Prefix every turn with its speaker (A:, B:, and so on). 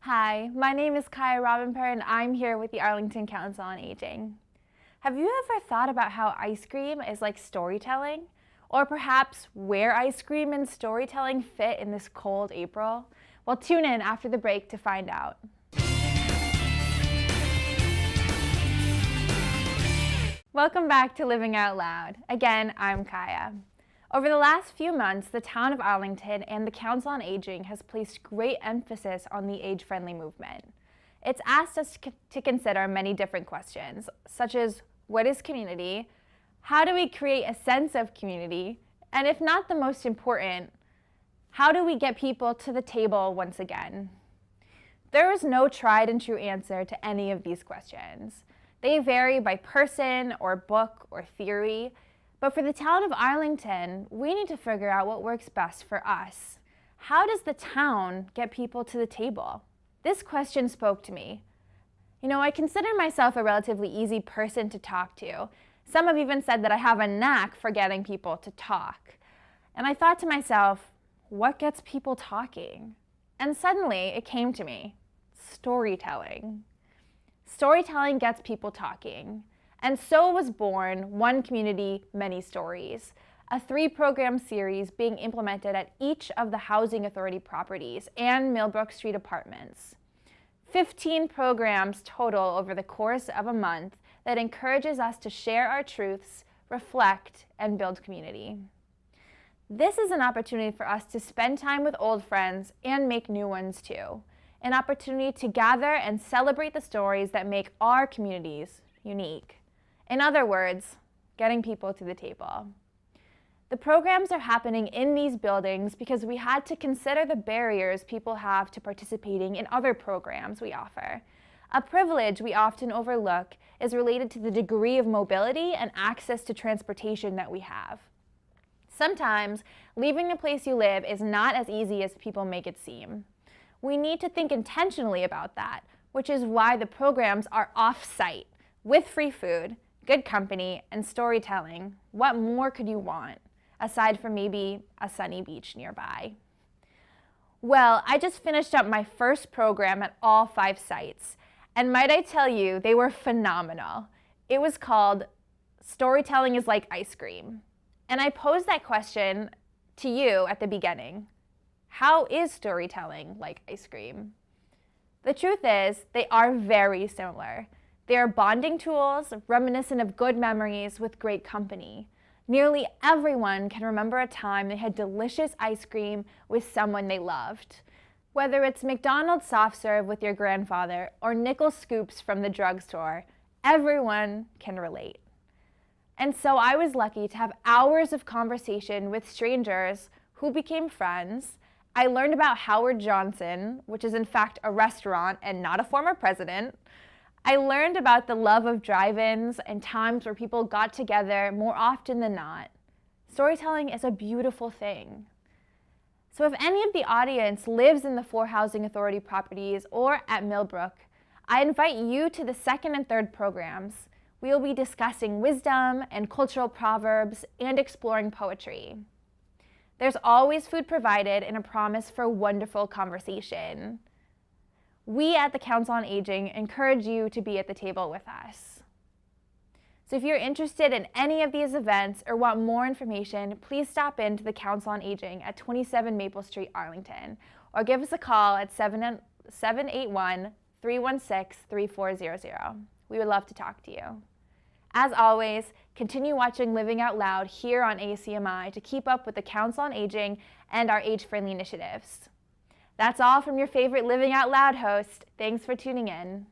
A: Hi, my name is Kaya Robinper and I'm here with the Arlington Council on Aging. Have you ever thought about how ice cream is like storytelling? Or perhaps where ice cream and storytelling fit in this cold April? Well, tune in after the break to find out. Welcome back to Living Out Loud. Again, I'm Kaya. Over the last few months, the town of Arlington and the Council on Aging has placed great emphasis on the age-friendly movement. It's asked us to consider many different questions, such as what is community, how do we create a sense of community, and if not the most important, how do we get people to the table once again? There is no tried and true answer to any of these questions. They vary by person or book or theory. But for the town of Arlington, we need to figure out what works best for us. How does the town get people to the table? This question spoke to me. I consider myself a relatively easy person to talk to. Some have even said that I have a knack for getting people to talk. And I thought to myself, what gets people talking? And suddenly it came to me, storytelling. Storytelling gets people talking. And so was born One Community, Many Stories, a 3-program series being implemented at each of the Housing Authority properties and Millbrook Street apartments. 15 programs total over the course of a month that encourages us to share our truths, reflect, and build community. This is an opportunity for us to spend time with old friends and make new ones too. An opportunity to gather and celebrate the stories that make our communities unique. In other words, getting people to the table. The programs are happening in these buildings because we had to consider the barriers people have to participating in other programs we offer. A privilege we often overlook is related to the degree of mobility and access to transportation that we have. Sometimes, leaving the place you live is not as easy as people make it seem. We need to think intentionally about that, which is why the programs are off-site, with free food, good company, and storytelling. What more could you want, aside from maybe a sunny beach nearby? Well, I just finished up my first program at all 5 sites, and might I tell you, they were phenomenal. It was called Storytelling is Like Ice Cream. And I posed that question to you at the beginning. How is storytelling like ice cream? The truth is, they are very similar. They are bonding tools reminiscent of good memories with great company. Nearly everyone can remember a time they had delicious ice cream with someone they loved. Whether it's McDonald's soft serve with your grandfather or nickel scoops from the drugstore, everyone can relate. And so I was lucky to have hours of conversation with strangers who became friends. I learned about Howard Johnson, which is in fact a restaurant and not a former president. I learned about the love of drive-ins and times where people got together more often than not. Storytelling is a beautiful thing. So if any of the audience lives in the 4 Housing Authority properties or at Millbrook, I invite you to the 2nd and 3rd programs. We will be discussing wisdom and cultural proverbs and exploring poetry. There's always food provided and a promise for wonderful conversation. We at the Council on Aging encourage you to be at the table with us. So if you're interested in any of these events or want more information, please stop in to the Council on Aging at 27 Maple Street, Arlington, or give us a call at 781-316-3400. We would love to talk to you. As always, continue watching Living Out Loud here on ACMi to keep up with the Council on Aging and our age-friendly initiatives. That's all from your favorite Living Out Loud host. Thanks for tuning in.